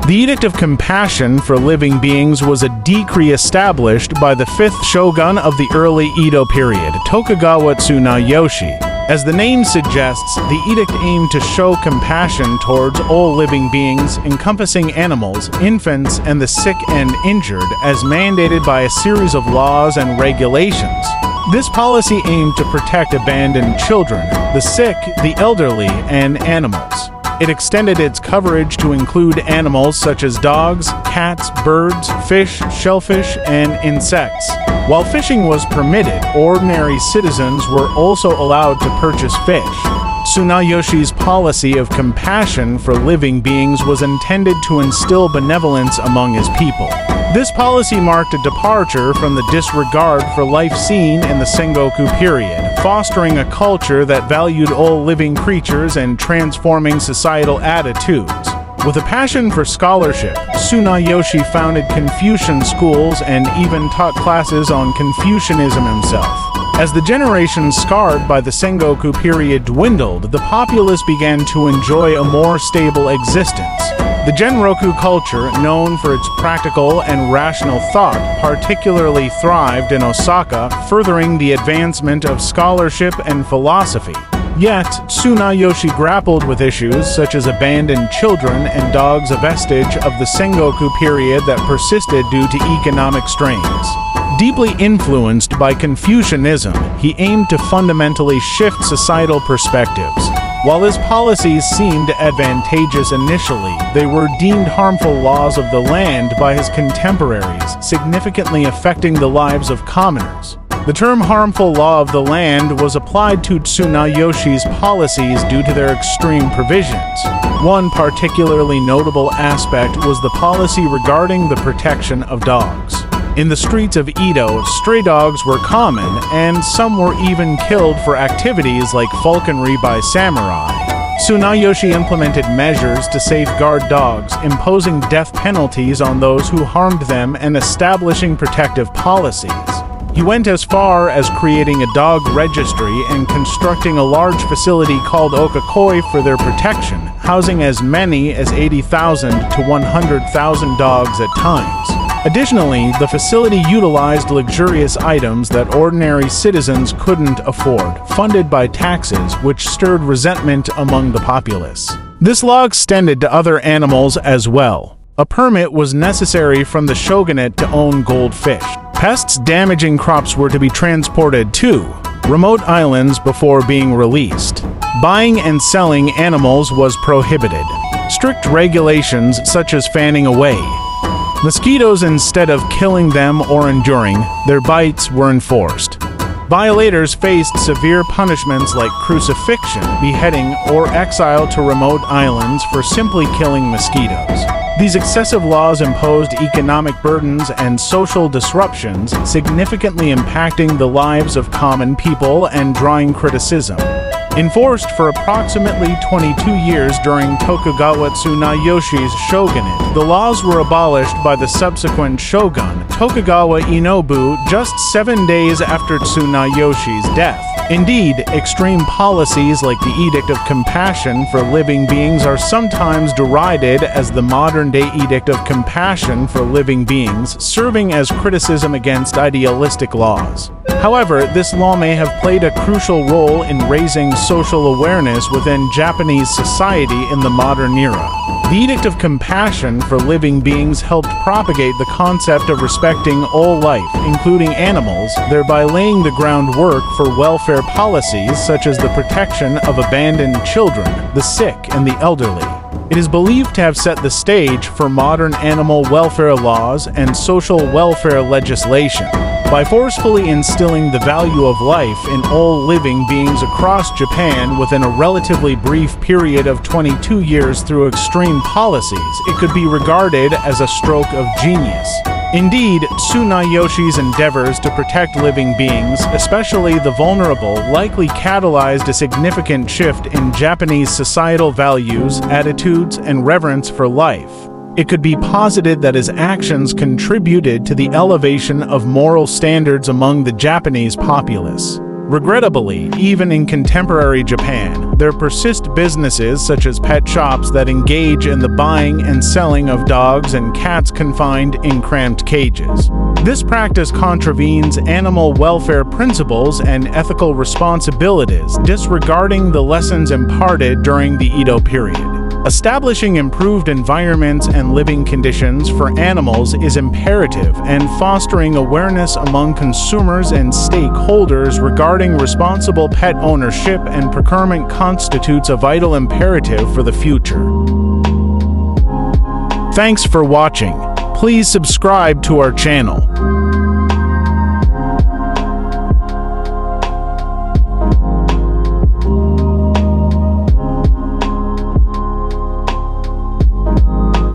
The Edict of Compassion for Living Beings was a decree established by the 5th shogun of the early Edo period, Tokugawa Tsunayoshi. As the name suggests, the edict aimed to show compassion towards all living beings, encompassing animals, infants, and the sick and injured, as mandated by a series of laws and regulations. This policy aimed to protect abandoned children, the sick, the elderly, and animals. It extended its coverage to include animals such as dogs, cats, birds, fish, shellfish, and insects. While fishing was permitted, ordinary citizens were also allowed to purchase fish. Tsunayoshi's policy of compassion for living beings was intended to instill benevolence among his people. This policy marked a departure from the disregard for life seen in the Sengoku period, fostering a culture that valued all living creatures and transforming societal attitudes. With a passion for scholarship, Tsunayoshi founded Confucian schools and even taught classes on Confucianism himself. As the generations scarred by the Sengoku period dwindled, the populace began to enjoy a more stable existence. The Genroku culture, known for its practical and rational thought, particularly thrived in Osaka, furthering the advancement of scholarship and philosophy. Yet, Tsunayoshi grappled with issues such as abandoned children and dogs, a vestige of the Sengoku period that persisted due to economic strains. Deeply influenced by Confucianism, he aimed to fundamentally shift societal perspectives. While his policies seemed advantageous initially, they were deemed harmful laws of the land by his contemporaries, significantly affecting the lives of commoners. The term harmful law of the land was applied to Tsunayoshi's policies due to their extreme provisions. One particularly notable aspect was the policy regarding the protection of dogs. In the streets of Edo, stray dogs were common, and some were even killed for activities like falconry by samurai. Tsunayoshi implemented measures to safeguard dogs, imposing death penalties on those who harmed them and establishing protective policies. He went as far as creating a dog registry and constructing a large facility called Okakoi for their protection, housing as many as 80,000 to 100,000 dogs at times. Additionally, the facility utilized luxurious items that ordinary citizens couldn't afford, funded by taxes, which stirred resentment among the populace. This law extended to other animals as well. A permit was necessary from the shogunate to own goldfish. Pests damaging crops were to be transported to remote islands before being released. Buying and selling animals was prohibited. Strict regulations such as fanning away mosquitoes instead of killing them or enduring their bites were enforced. Violators faced severe punishments like crucifixion, beheading, or exile to remote islands for simply killing mosquitoes. These excessive laws imposed economic burdens and social disruptions, significantly impacting the lives of common people and drawing criticism. Enforced for approximately 22 years during Tokugawa Tsunayoshi's shogunate, the laws were abolished by the subsequent shogun, Tokugawa Inobu, just 7 days after Tsunayoshi's death. Indeed, extreme policies like the Edict of Compassion for Living Beings are sometimes derided as the modern-day Edict of Compassion for Living Beings, serving as criticism against idealistic laws. However, this law may have played a crucial role in raising social awareness within Japanese society in the modern era. The Edict of Compassion for Living Beings helped propagate the concept of respecting all life, including animals, thereby laying the groundwork for welfare policies such as the protection of abandoned children, the sick, and the elderly. It is believed to have set the stage for modern animal welfare laws and social welfare legislation. By forcefully instilling the value of life in all living beings across Japan within a relatively brief period of 22 years through extreme policies, it could be regarded as a stroke of genius. Indeed, Tsunayoshi's endeavors to protect living beings, especially the vulnerable, likely catalyzed a significant shift in Japanese societal values, attitudes, and reverence for life. It could be posited that his actions contributed to the elevation of moral standards among the Japanese populace. Regrettably, even in contemporary Japan, there persist businesses such as pet shops that engage in the buying and selling of dogs and cats confined in cramped cages. This practice contravenes animal welfare principles and ethical responsibilities, disregarding the lessons imparted during the Edo period. Establishing improved environments and living conditions for animals is imperative, and fostering awareness among consumers and stakeholders regarding responsible pet ownership and procurement constitutes a vital imperative for the future. Thanks for watching. Please subscribe to our channel.